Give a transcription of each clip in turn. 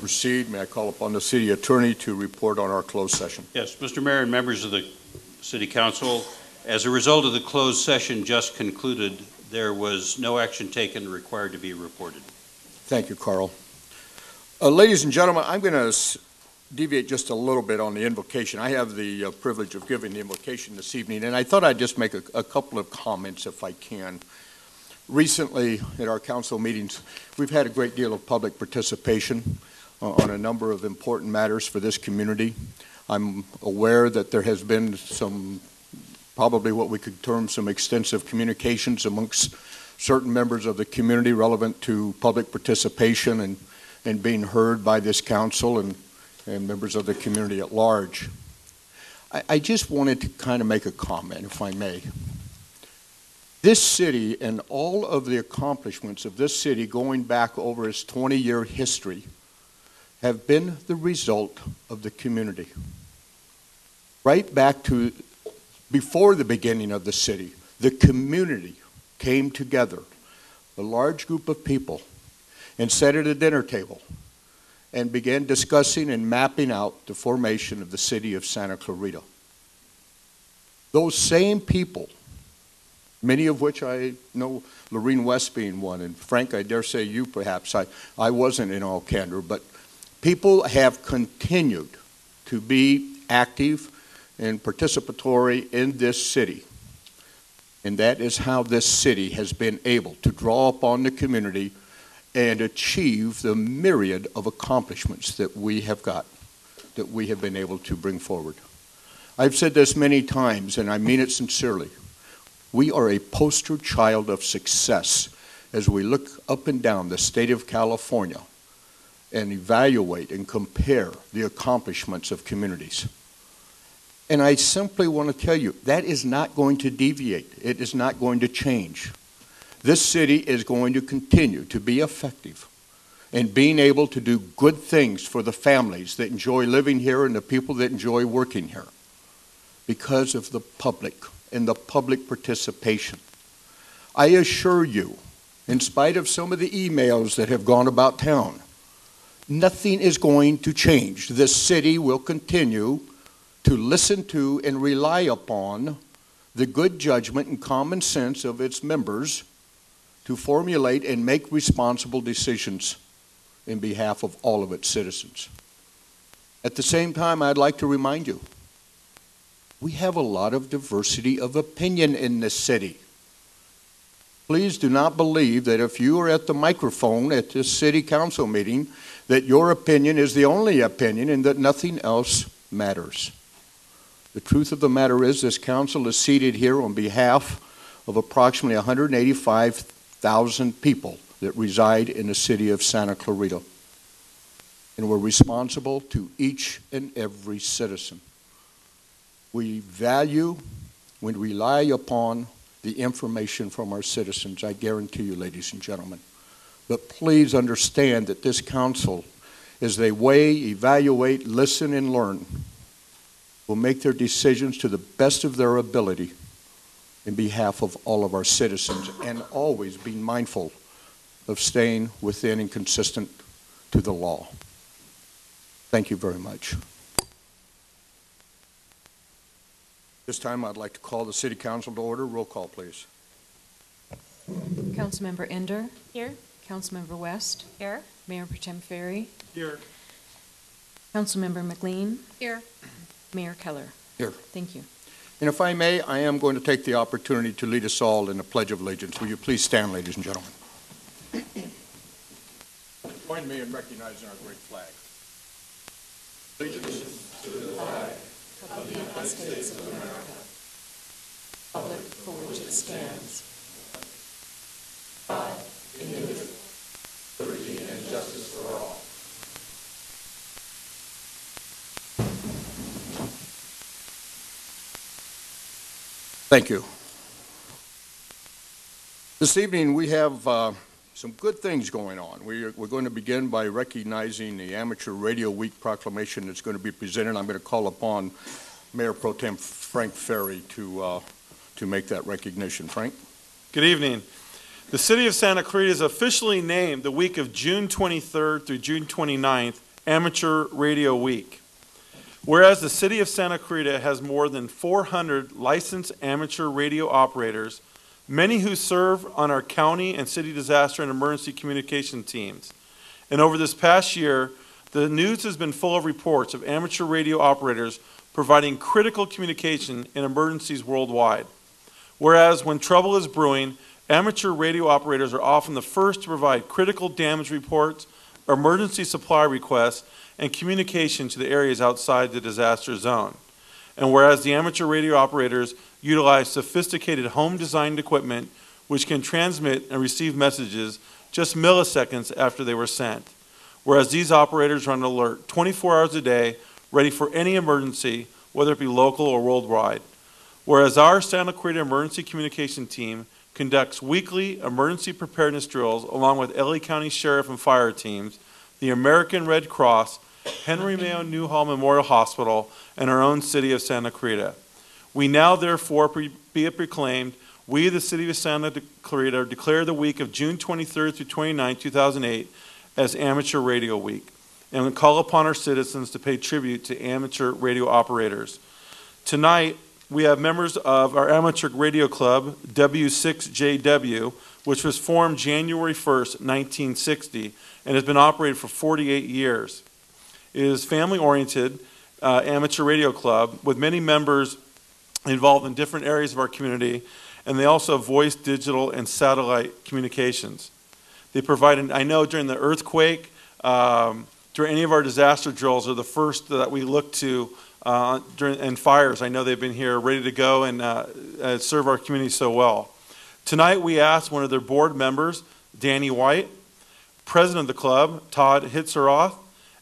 proceed, may I call upon the city attorney to report on our closed session? Yes, Mr. Mayor and members of the City Council, as a result of the closed session just concluded, there was no action taken required to be reported. Thank you, Carl. Ladies and gentlemen, I'm going to deviate just a little bit on the invocation. I have the privilege of giving the invocation this evening, and I thought I'd just make a couple of comments if I can. Recently, at our council meetings, we've had a great deal of public participation on a number of important matters for this community. I'm aware that there has been some, probably what we could term some extensive communications amongst certain members of the community relevant to public participation and being heard by this council and members of the community at large. I just wanted to kind of make a comment, if I may. This city and all of the accomplishments of this city going back over its 20-year history have been the result of the community. Right back to before the beginning of the city, the community came together, a large group of people, and sat at a dinner table and began discussing and mapping out the formation of the city of Santa Clarita. Those same people, many of which I know, Lorene West being one, and Frank, I dare say you perhaps, I wasn't in all candor, but people have continued to be active and participatory in this city. And that is how this city has been able to draw upon the community and achieve the myriad of accomplishments that we have got, that we have been able to bring forward. I've said this many times, and I mean it sincerely. We are a poster child of success as we look up and down the state of California and evaluate and compare the accomplishments of communities. And I simply want to tell you, that is not going to deviate. It is not going to change. This city is going to continue to be effective in being able to do good things for the families that enjoy living here and the people that enjoy working here because of the public and the public participation. I assure you, in spite of some of the emails that have gone about town, nothing is going to change. This city will continue to listen to and rely upon the good judgment and common sense of its members to formulate and make responsible decisions in behalf of all of its citizens. At the same time, I'd like to remind you, we have a lot of diversity of opinion in this city. Please do not believe that if you are at the microphone at this city council meeting, that your opinion is the only opinion and that nothing else matters. The truth of the matter is this council is seated here on behalf of approximately 185,000 people that reside in the city of Santa Clarita. And we're responsible to each and every citizen. We value, we rely upon the information from our citizens, I guarantee you, ladies and gentlemen. But please understand that this council, as they weigh, evaluate, listen, and learn, will make their decisions to the best of their ability in behalf of all of our citizens, and always being mindful of staying within and consistent to the law. Thank you very much. This time I'd like to call the City Council to order. Roll call, please. Councilmember Ender. Here. Councilmember West. Here. Mayor Pro Tem Ferry. Here. Councilmember McLean. Here. Mayor Keller. Here. Thank you. And if I may, I am going to take the opportunity to lead us all in the Pledge of Allegiance. Will you please stand, ladies and gentlemen? Join me in recognizing our great flag. Allegiance to the flag of the United States of America, republic for which it stands, God, indivisible, liberty and justice for all. Thank you. This evening we have some good things going on. We're going to begin by recognizing the Amateur Radio Week proclamation that's going to be presented. I'm going to call upon Mayor Pro Tem Frank Ferry to make that recognition. Frank? Good evening. The City of Santa Clarita is officially named the week of June 23rd through June 29th Amateur Radio Week. Whereas the City of Santa Clarita has more than 400 licensed amateur radio operators, many who serve on our county and city disaster and emergency communication teams. And over this past year, the news has been full of reports of amateur radio operators providing critical communication in emergencies worldwide. Whereas when trouble is brewing, amateur radio operators are often the first to provide critical damage reports, emergency supply requests, and communication to the areas outside the disaster zone. And whereas the amateur radio operators utilize sophisticated home-designed equipment which can transmit and receive messages just milliseconds after they were sent. Whereas these operators run an alert 24 hours a day, ready for any emergency, whether it be local or worldwide. Whereas our Santa Clarita Emergency Communication Team conducts weekly emergency preparedness drills along with LA County Sheriff and Fire teams, the American Red Cross, Henry Mayo Newhall Memorial Hospital, and our own city of Santa Clarita. We now therefore be it proclaimed, we the city of Santa Clarita declare the week of June 23rd through 29th, 2008 as Amateur Radio Week, and we call upon our citizens to pay tribute to amateur radio operators. Tonight, we have members of our amateur radio club, W6JW, which was formed January 1st, 1960, and has been operated for 48 years. It is family-oriented amateur radio club with many members involved in different areas of our community, and they also have voice, digital, and satellite communications. They provide, I know during the earthquake, during any of our disaster drills are the first that we look to and fires. I know they've been here ready to go and serve our community so well. Tonight we asked one of their board members, Danny White, president of the club, Todd Hitzeroth,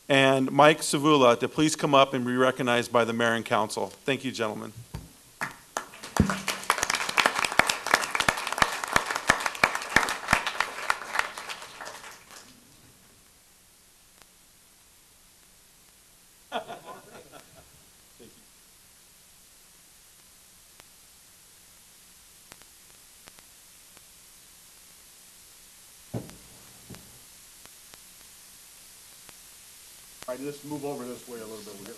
and Mike Savula to please come up and be recognized by the mayor and council. Thank you, gentlemen. All right, let's move over this way a little bit.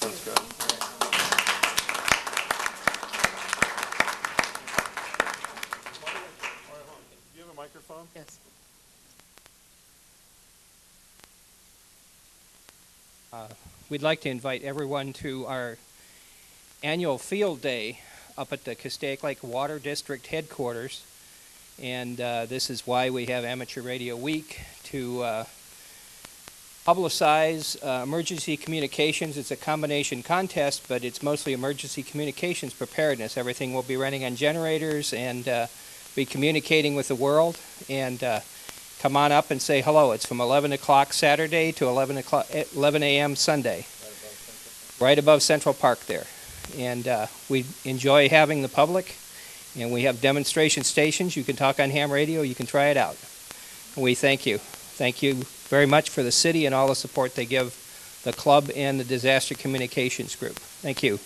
Let's go. Microphone? Yes. We'd like to invite everyone to our annual field day up at the Castaic Lake Water District headquarters. And this is why we have Amateur Radio Week, to publicize emergency communications. It's a combination contest, but it's mostly emergency communications preparedness. Everything will be running on generators and be communicating with the world. And come on up and say hello. It's from 11 o'clock Saturday to 11 a.m. Sunday, right above Central Park there. And we enjoy having the public, and we have demonstration stations. You can talk on ham radio. You can try it out. And we thank you. Thank you very much for the city and all the support they give the club and the Disaster Communications Group. Thank you.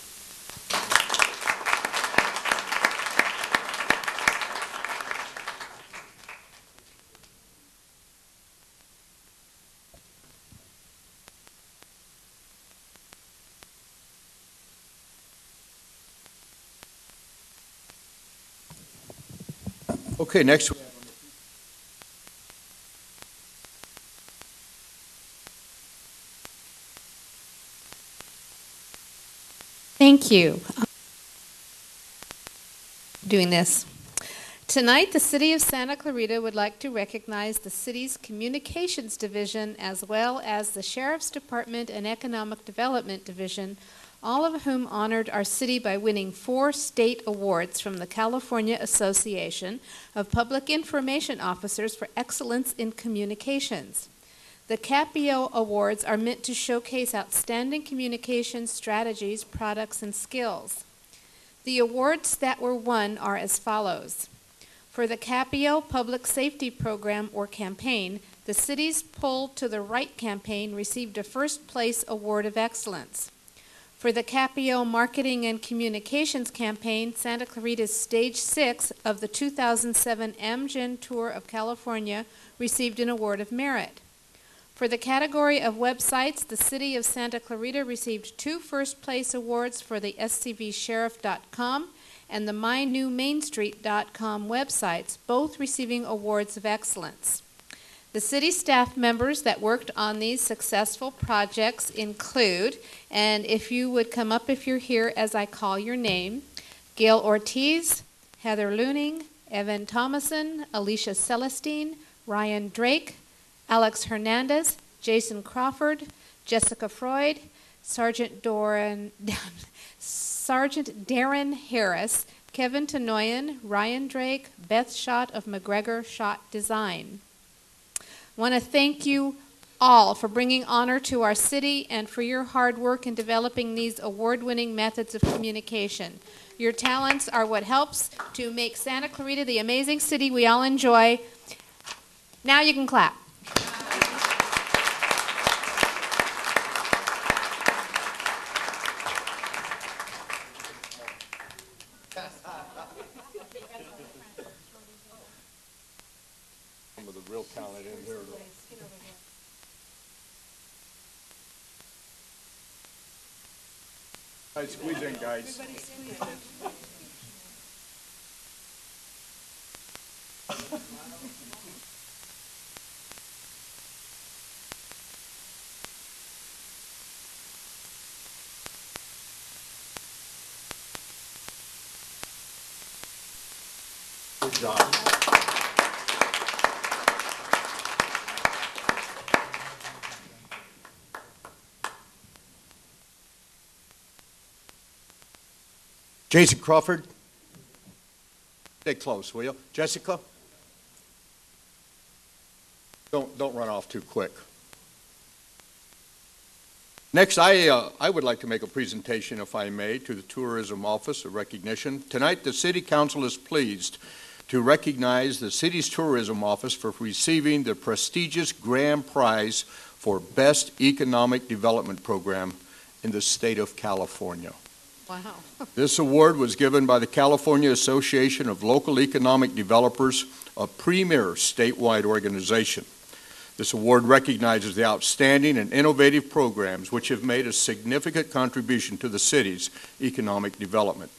Okay, next. Thank you. Doing this. Tonight, the City of Santa Clarita would like to recognize the city's Communications Division as well as the Sheriff's Department and Economic Development Division, all of whom honored our city by winning 4 state awards from the California Association of Public Information Officers for Excellence in Communications. The CAPIO Awards are meant to showcase outstanding communication strategies, products, and skills. The awards that were won are as follows. For the CAPIO Public Safety Program or campaign, the city's Pull to the Right campaign received a first place award of excellence. For the CAPIO Marketing and Communications campaign, Santa Clarita's Stage 6 of the 2007 Amgen Tour of California received an award of merit. For the category of websites, the City of Santa Clarita received 2 first-place awards for the scvsheriff.com and the mynewmainstreet.com websites, both receiving awards of excellence. The city staff members that worked on these successful projects include, and if you would come up if you're here as I call your name, Gail Ortiz, Heather Looning, Evan Thomason, Alicia Celestine, Ryan Drake, Alex Hernandez, Jason Crawford, Jessica Freud, Sergeant Darren Harris, Kevin Tenoyan, Ryan Drake, Beth Schott of McGregor Schott Design. I want to thank you all for bringing honor to our city and for your hard work in developing these award-winning methods of communication. Your talents are what helps to make Santa Clarita the amazing city we all enjoy. Now you can clap. Some of the real talent in here. Guys, squeeze in, guys. Good job. Jason Crawford. Stay close, will you? Jessica? Don't run off too quick. Next, I would like to make a presentation, if I may, to the Tourism Office of Recognition. Tonight, the City Council is pleased to recognize the city's Tourism Office for receiving the prestigious Grand Prize for Best Economic Development Program in the state of California. Wow. This award was given by the California Association of Local Economic Developers, a premier statewide organization. This award recognizes the outstanding and innovative programs which have made a significant contribution to the city's economic development.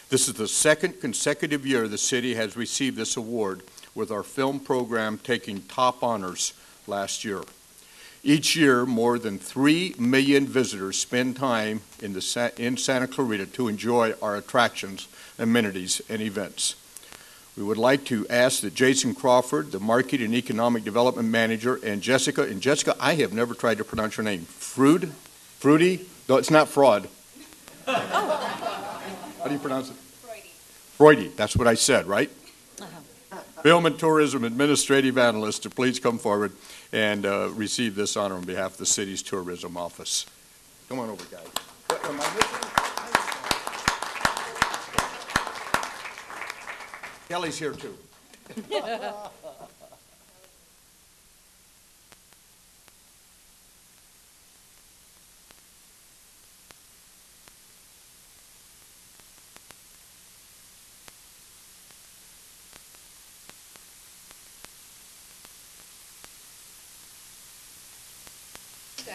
This is the second consecutive year the city has received this award, with our film program taking top honors last year. Each year, more than 3 million visitors spend time in Santa Clarita to enjoy our attractions, amenities, and events. We would like to ask that Jason Crawford, the Market and Economic Development Manager, and Jessica, I have never tried to pronounce your name. Fruity? No, it's not fraud. How do you pronounce it? Freudy. That's what I said, right? Film and Tourism Administrative Analyst to please come forward and receive this honor on behalf of the city's Tourism Office. Come on over, guys. Am I missing? Kelly's here, too.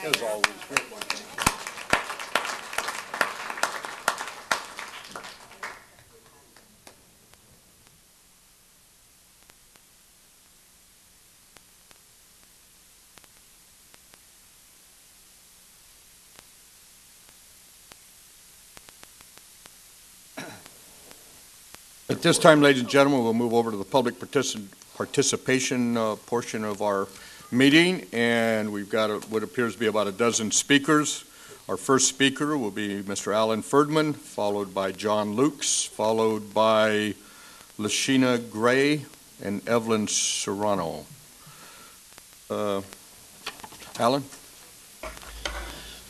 As always. At this time, ladies and gentlemen, we'll move over to the public participation portion of our meeting, and we've got what appears to be about a dozen speakers. Our first speaker will be Mr. Alan Ferdman, followed by John Lukes, followed by Lashina Gray and Evelyn Serrano. Alan?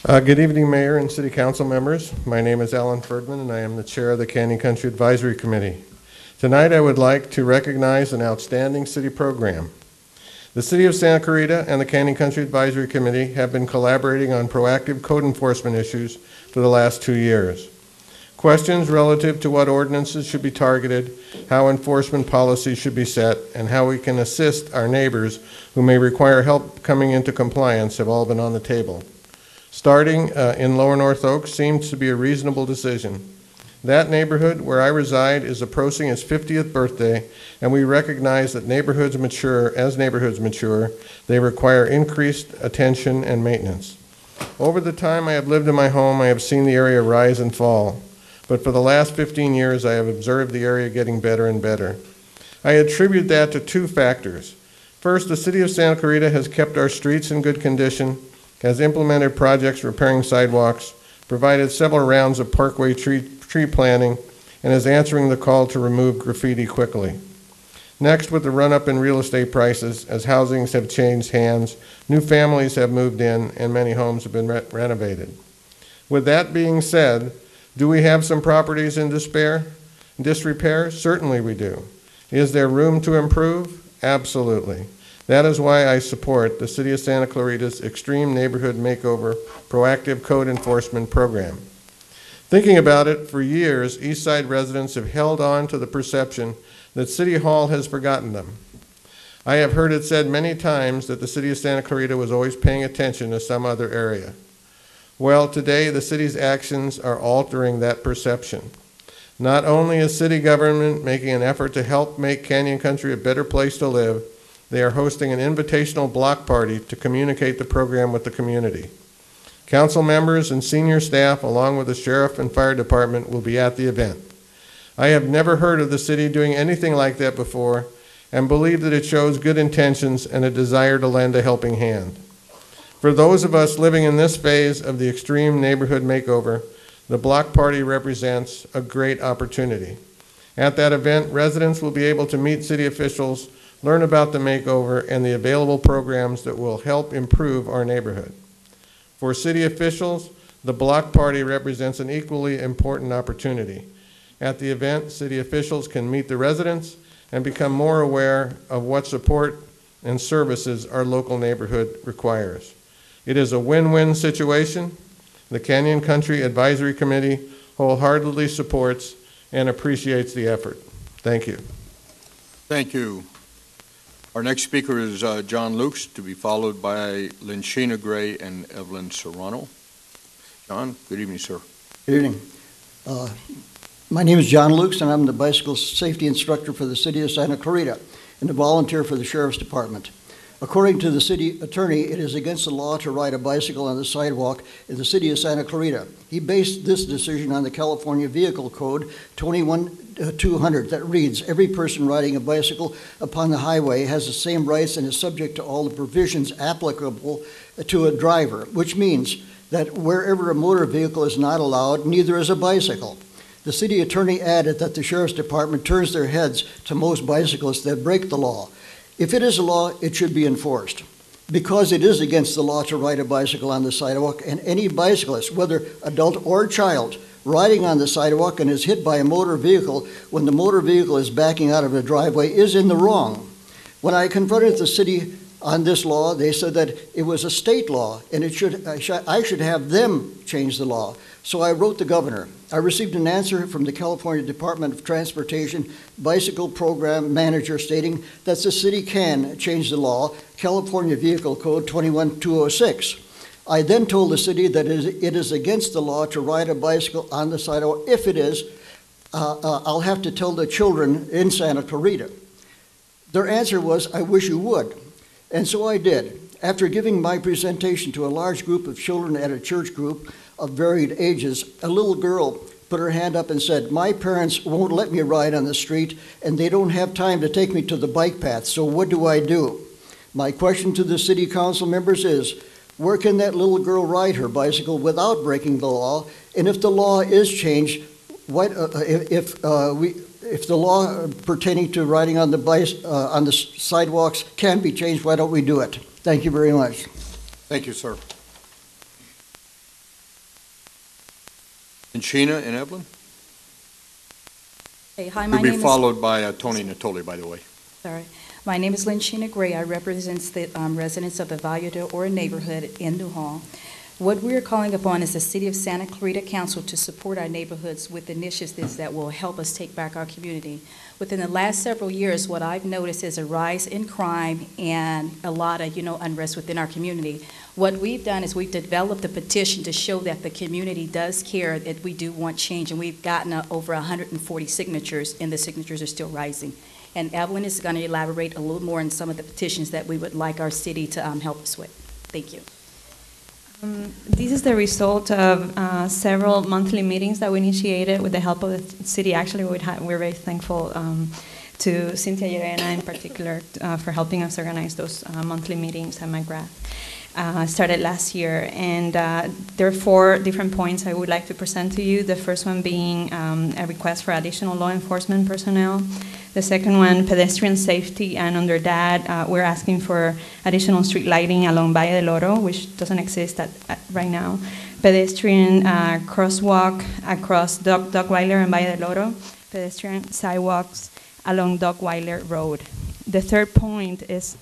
Good evening, Mayor and City Council members. My name is Alan Ferdman, and I am the Chair of the Canyon Country Advisory Committee. Tonight, I would like to recognize an outstanding city program. The City of Santa Clarita and the Canyon Country Advisory Committee have been collaborating on proactive code enforcement issues for the last 2 years. Questions relative to what ordinances should be targeted, how enforcement policies should be set, and how we can assist our neighbors who may require help coming into compliance have all been on the table. Starting in Lower North Oaks seems to be a reasonable decision. That neighborhood where I reside is approaching its 50th birthday, and we recognize that neighborhoods mature. As neighborhoods mature, they require increased attention and maintenance. Over the time I have lived in my home, I have seen the area rise and fall. But for the last 15 years, I have observed the area getting better and better. I attribute that to 2 factors. First, the City of Santa Clarita has kept our streets in good condition, has implemented projects repairing sidewalks, provided several rounds of parkway tree planting, and is answering the call to remove graffiti quickly. Next, with the run-up in real estate prices, as housings have changed hands, new families have moved in, and many homes have been renovated. With that being said, do we have some properties in disrepair? Certainly we do. Is there room to improve? Absolutely. That is why I support the City of Santa Clarita's Extreme Neighborhood Makeover Proactive Code Enforcement Program. Thinking about it, for years, East Side residents have held on to the perception that City Hall has forgotten them. I have heard it said many times that the City of Santa Clarita was always paying attention to some other area. Well, today, the city's actions are altering that perception. Not only is city government making an effort to help make Canyon Country a better place to live, they are hosting an invitational block party to communicate the program with the community. Council members and senior staff, along with the sheriff and fire department, will be at the event. I have never heard of the city doing anything like that before, and believe that it shows good intentions and a desire to lend a helping hand. For those of us living in this phase of the extreme neighborhood makeover, the block party represents a great opportunity. At that event, residents will be able to meet city officials, learn about the makeover and the available programs that will help improve our neighborhood. For city officials, the block party represents an equally important opportunity. At the event, city officials can meet the residents and become more aware of what support and services our local neighborhood requires. It is a win-win situation. The Canyon Country Advisory Committee wholeheartedly supports and appreciates the effort. Thank you. Thank you. Our next speaker is John Lukes, to be followed by Lynchina Gray and Evelyn Serrano. John, good evening, sir. Good evening. My name is John Lukes, and I'm the bicycle safety instructor for the City of Santa Clarita and a volunteer for the Sheriff's Department. According to the city attorney, it is against the law to ride a bicycle on the sidewalk in the City of Santa Clarita. He based this decision on the California Vehicle Code 21200 that reads, every person riding a bicycle upon the highway has the same rights and is subject to all the provisions applicable to a driver, which means that wherever a motor vehicle is not allowed, neither is a bicycle. The city attorney added that the Sheriff's Department turns their heads to most bicyclists that break the law. If it is a law, it should be enforced. Because it is against the law to ride a bicycle on the sidewalk, and any bicyclist, whether adult or child, riding on the sidewalk and is hit by a motor vehicle when the motor vehicle is backing out of a driveway is in the wrong. When I confronted the city on this law, they said that it was a state law and I should have them change the law. So I wrote the governor. I received an answer from the California Department of Transportation Bicycle Program Manager stating that the city can change the law, California Vehicle Code 21206. I then told the city that it is against the law to ride a bicycle on the sidewalk. If it is, I'll have to tell the children in Santa Clarita. Their answer was, I wish you would. And so I did. After giving my presentation to a large group of children at a church group of varied ages, a little girl put her hand up and said, my parents won't let me ride on the street and they don't have time to take me to the bike path, so what do I do? My question to the city council members is, where can that little girl ride her bicycle without breaking the law? And if the law is changed, if the law pertaining to riding on the sidewalks can be changed, why don't we do it? Thank you very much. Thank you, sir. And Sheena and Evelyn? Hey, hi, my Will be name followed by Tony Natoli, by the way. Sorry. My name is Lynchina Gray. I represent the residents of the Valle de Oro neighborhood in New Hall. What we are calling upon is the City of Santa Clarita Council to support our neighborhoods with initiatives that will help us take back our community. Within the last several years, what I've noticed is a rise in crime and a lot of, unrest within our community. What we've done is we've developed a petition to show that the community does care, that we do want change, and we've gotten over 140 signatures, and the signatures are still rising. And Evelyn is going to elaborate a little more on some of the petitions that we would like our city to help us with. Thank you. This is the result of several monthly meetings that we initiated with the help of the city. Actually, we're very thankful to Cynthia Llerena in particular for helping us organize those monthly meetings at McGrath. Started last year, and there are 4 different points I would like to present to you. The first one being a request for additional law enforcement personnel. The second one, pedestrian safety, and under that, we're asking for additional street lighting along Valle del Oro, which doesn't exist right now. Pedestrian crosswalk across Dockweiler and Valle del Oro. Pedestrian sidewalks along Dockweiler Road. The third point is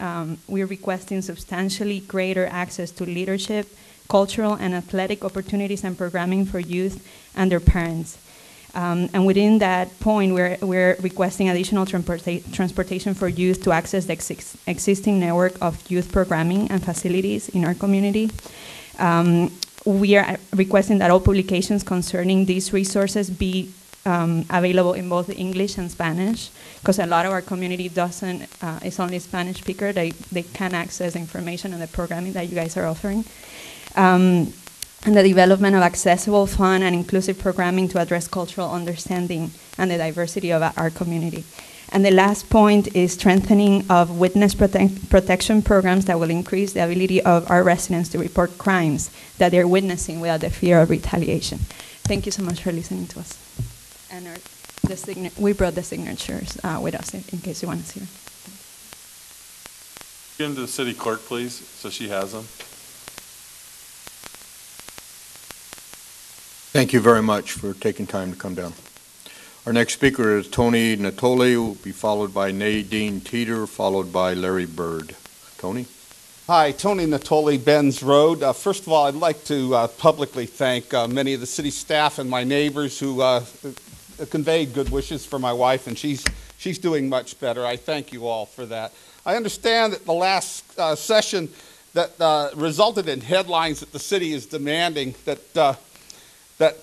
we're requesting substantially greater access to leadership, cultural and athletic opportunities and programming for youth and their parents. And within that point, we're requesting additional transportation for youth to access the existing network of youth programming and facilities in our community. We are requesting that all publications concerning these resources be available in both English and Spanish, because a lot of our community is only Spanish speaker. They can't access information on the programming that you guys are offering. And the development of accessible, fun, and inclusive programming to address cultural understanding and the diversity of our community. And the last point is strengthening of witness protection programs that will increase the ability of our residents to report crimes that they're witnessing without the fear of retaliation. Thank you so much for listening to us. And we brought the signatures with us in case you want to see them. Get into the city clerk, please, so she has them. Thank you very much for taking time to come down. Our next speaker is Tony Natoli, who will be followed by Nadine Teeter, followed by Larry Bird. Tony? Hi, Tony Natoli, Benz Road. First of all, I'd like to publicly thank many of the city staff and my neighbors who conveyed good wishes for my wife, and she's doing much better. I thank you all for that. I understand that the last session that resulted in headlines that the city is demanding that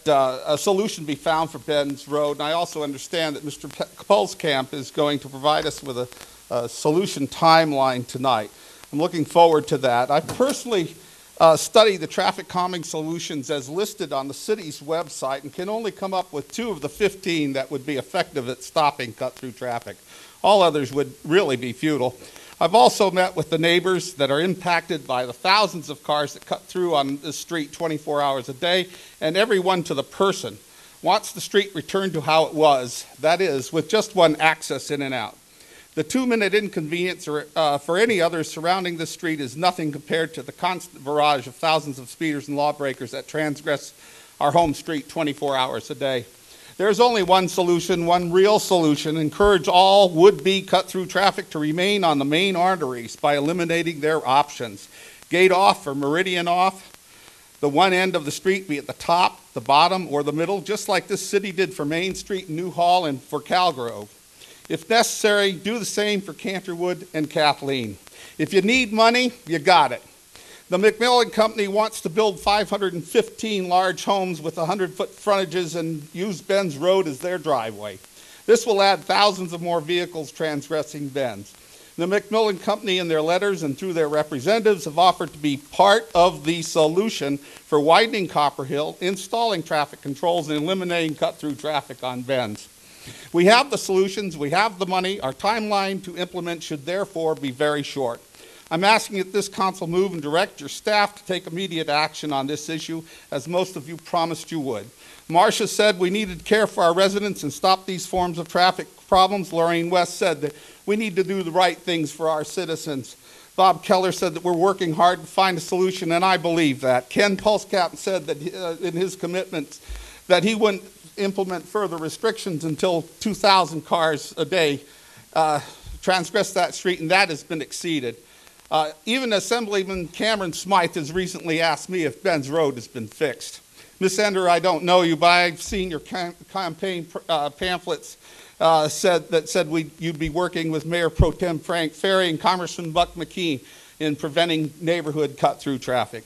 a solution be found for Benz Road, and I also understand that Mr. Pulskamp is going to provide us with a solution timeline tonight. I'm looking forward to that. I personally study the traffic calming solutions as listed on the city's website and can only come up with 2 of the 15 that would be effective at stopping cut-through traffic. All others would really be futile. I've also met with the neighbors that are impacted by the thousands of cars that cut through on the street 24 hours a day, and everyone to the person wants the street returned to how it was, that is, with just one access in and out. The 2-minute inconvenience for any others surrounding this street is nothing compared to the constant barrage of thousands of speeders and lawbreakers that transgress our home street 24 hours a day. There's only one solution, one real solution. Encourage all would-be cut-through traffic to remain on the main arteries by eliminating their options. Gate off or meridian off. The one end of the street be at the top, the bottom, or the middle, just like this city did for Main Street in New Hall and for Calgrove. If necessary, do the same for Canterwood and Kathleen. If you need money, you got it. The McMillan Company wants to build 515 large homes with 100-foot frontages and use Benz Road as their driveway. This will add thousands of more vehicles transgressing Benz. The McMillan Company in their letters and through their representatives have offered to be part of the solution for widening Copper Hill, installing traffic controls, and eliminating cut-through traffic on Benz. We have the solutions, we have the money. Our timeline to implement should therefore be very short. I'm asking that this council move and direct your staff to take immediate action on this issue, as most of you promised you would. Marcia said we needed to care for our residents and stop these forms of traffic problems. Lorraine West said that we need to do the right things for our citizens. Bob Keller said that we're working hard to find a solution, and I believe that. Ken Pulscap said that in his commitment that he wouldn't implement further restrictions until 2,000 cars a day transgress that street, and that has been exceeded. Even Assemblyman Cameron Smythe has recently asked me if Ben's Road has been fixed. Ms. Ender, I don't know you, but I've seen your campaign pamphlets said you'd be working with Mayor Pro Tem Frank Ferry and Congressman Buck McKee in preventing neighborhood cut-through traffic.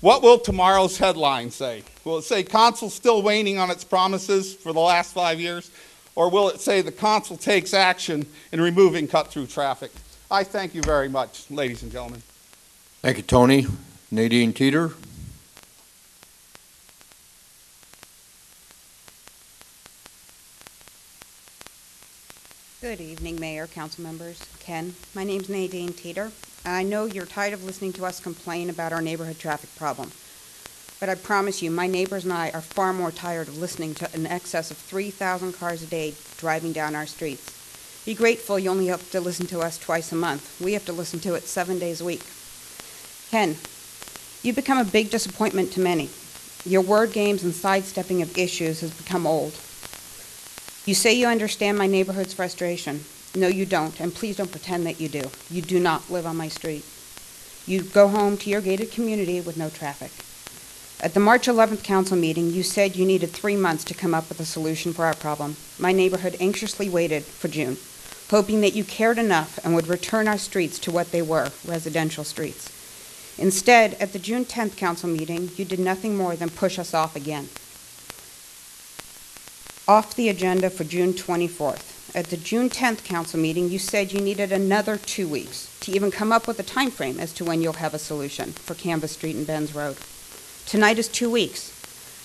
What will tomorrow's headline say? Will it say council still waning on its promises for the last 5 years? Or will it say the council takes action in removing cut-through traffic? I thank you very much, ladies and gentlemen. Thank you, Tony. Nadine Teeter. Good evening, Mayor, council members, Ken. My name's Nadine Teeter. I know you're tired of listening to us complain about our neighborhood traffic problem. But I promise you, my neighbors and I are far more tired of listening to an excess of 3,000 cars a day driving down our streets. Be grateful you only have to listen to us twice a month. We have to listen to it 7 days a week. Ken, you've become a big disappointment to many. Your word games and sidestepping of issues has become old. You say you understand my neighborhood's frustration. No, you don't, and please don't pretend that you do. You do not live on my street. You go home to your gated community with no traffic. At the March 11th council meeting, you said you needed 3 months to come up with a solution for our problem. My neighborhood anxiously waited for June, hoping that you cared enough and would return our streets to what they were, residential streets. Instead, at the June 10th council meeting, you did nothing more than push us off again. Off the agenda for June 24th. At the June 10th council meeting, you said you needed another 2 weeks to even come up with a time frame as to when you'll have a solution for Canvas Street and Benz Road. Tonight is 2 weeks.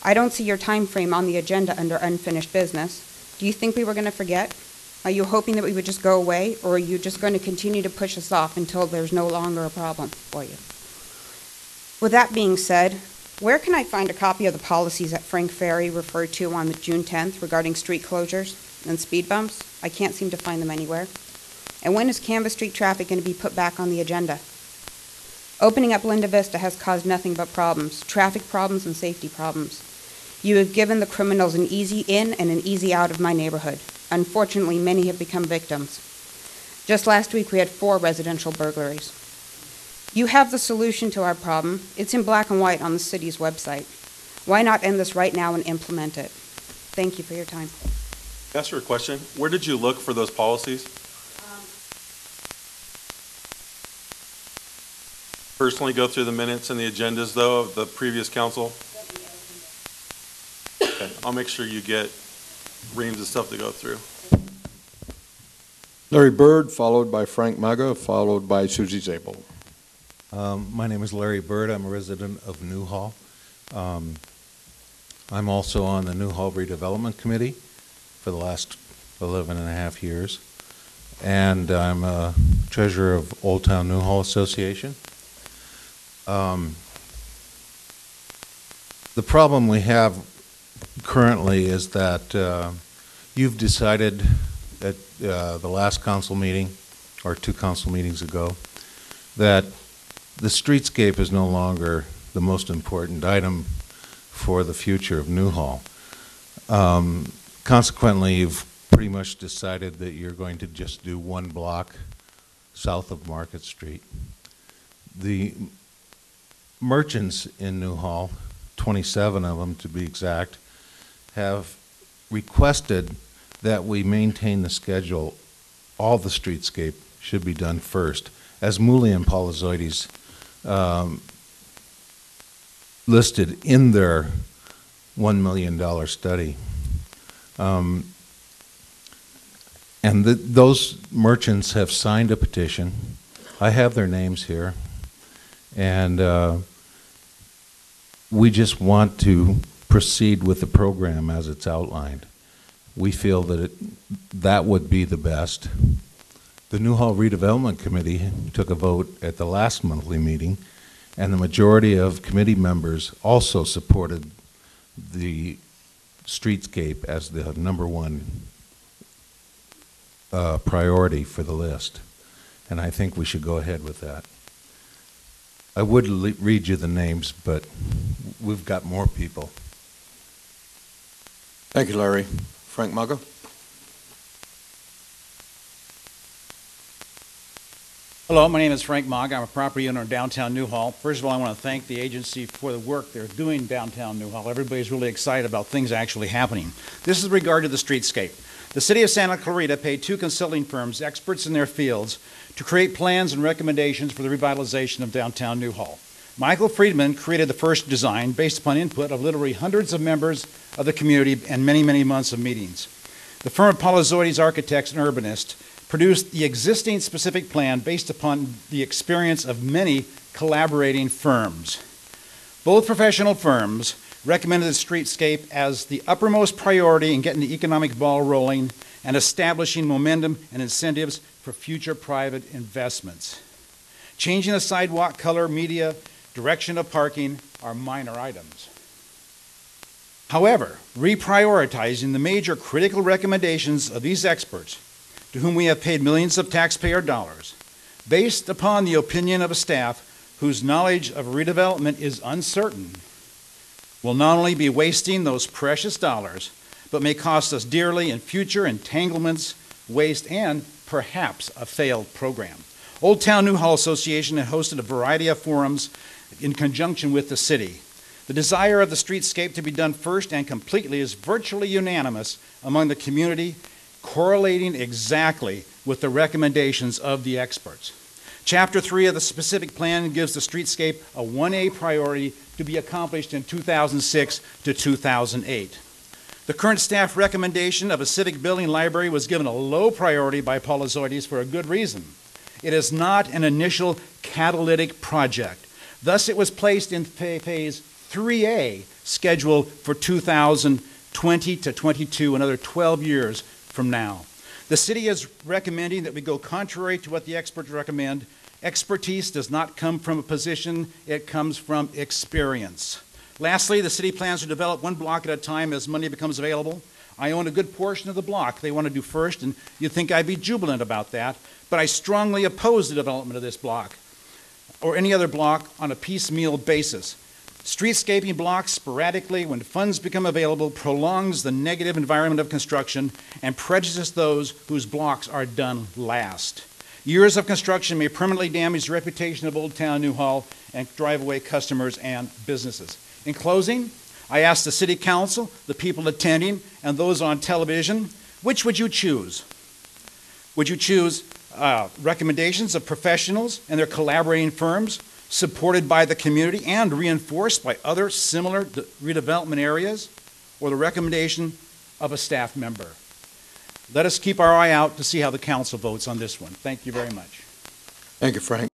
I don't see your time frame on the agenda under unfinished business. Do you think we were going to forget? Are you hoping that we would just go away, or are you just going to continue to push us off until there's no longer a problem for you? With that being said, where can I find a copy of the policies that Frank Ferry referred to on the June 10th regarding street closures and speed bumps? I can't seem to find them anywhere. And when is Canvas Street traffic going to be put back on the agenda? Opening up Linda Vista has caused nothing but problems, traffic problems and safety problems. You have given the criminals an easy in and an easy out of my neighborhood. Unfortunately, many have become victims. Just last week, we had 4 residential burglaries. You have the solution to our problem. It's in black and white on the city's website. Why not end this right now and implement it? Thank you for your time. Can I ask you a question? Where did you look for those policies? Personally go through the minutes and the agendas, though, of the previous council? Okay, I'll make sure you get reams of stuff to go through. Larry Bird, followed by Frank Micah, followed by Susie Zabel. My name is Larry Bird. I'm a resident of Newhall. I'm also on the Newhall Redevelopment Committee for the last 11 and a half years. And I'm a treasurer of Old Town Newhall Association. The problem we have currently is that you've decided at the last council meeting, or 2 council meetings ago, that the streetscape is no longer the most important item for the future of Newhall. Consequently, you've pretty much decided that you're going to just do 1 block south of Market Street. The merchants in Newhall, 27 of them to be exact, have requested that we maintain the schedule. All the streetscape should be done first, as Mooley and Polizoides listed in their $1 million study. And those merchants have signed a petition. I have their names here. And we just want to proceed with the program as it's outlined. We feel that that would be the best. The Newhall Redevelopment Committee took a vote at the last monthly meeting, and the majority of committee members also supported the streetscape as the #1 priority for the list. and I think we should go ahead with that. I would read you the names, but we've got more people. Thank you, Larry. Frank Micah? Hello, my name is Frank Mogg. I'm a property owner in downtown Newhall. First of all, I want to thank the agency for the work they're doing downtown Newhall. Everybody's really excited about things actually happening. This is regard to the streetscape. The City of Santa Clarita paid 2 consulting firms, experts in their fields, to create plans and recommendations for the revitalization of downtown Newhall. Michael Friedman created the first design based upon input of literally hundreds of members of the community and many, many months of meetings. The firm of Palazoides Architects and Urbanists produced the existing specific plan based upon the experience of many collaborating firms. Both professional firms recommended the streetscape as the uppermost priority in getting the economic ball rolling and establishing momentum and incentives for future private investments. Changing the sidewalk color, media, direction of parking are minor items. However, reprioritizing the major critical recommendations of these experts, to whom we have paid millions of taxpayer dollars, based upon the opinion of a staff whose knowledge of redevelopment is uncertain, will not only be wasting those precious dollars, but may cost us dearly in future entanglements, waste, and perhaps a failed program. Old Town Newhall Association has hosted a variety of forums in conjunction with the city. The desire of the streetscape to be done first and completely is virtually unanimous among the community, correlating exactly with the recommendations of the experts. Chapter 3 of the specific plan gives the streetscape a 1A priority to be accomplished in 2006 to 2008. The current staff recommendation of a civic building library was given a low priority by Palazoides for a good reason. It is not an initial catalytic project. Thus, it was placed in phase 3A, scheduled for 2020 to 22, another 12 years from now. The city is recommending that we go contrary to what the experts recommend. Expertise does not come from a position, it comes from experience. Lastly, the city plans to develop 1 block at a time as money becomes available. I own a good portion of the block they want to do first, and you'd think I'd be jubilant about that, but I strongly oppose the development of this block or any other block on a piecemeal basis. Streetscaping blocks sporadically when funds become available prolongs the negative environment of construction and prejudices those whose blocks are done last. Years of construction may permanently damage the reputation of Old Town Newhall and drive away customers and businesses. In closing, I ask the City Council, the people attending, and those on television, which would you choose? Would you choose recommendations of professionals and their collaborating firms, supported by the community and reinforced by other similar redevelopment areas, or the recommendation of a staff member? Let us keep our eye out to see how the council votes on this one. Thank you very much. Thank you, Frank.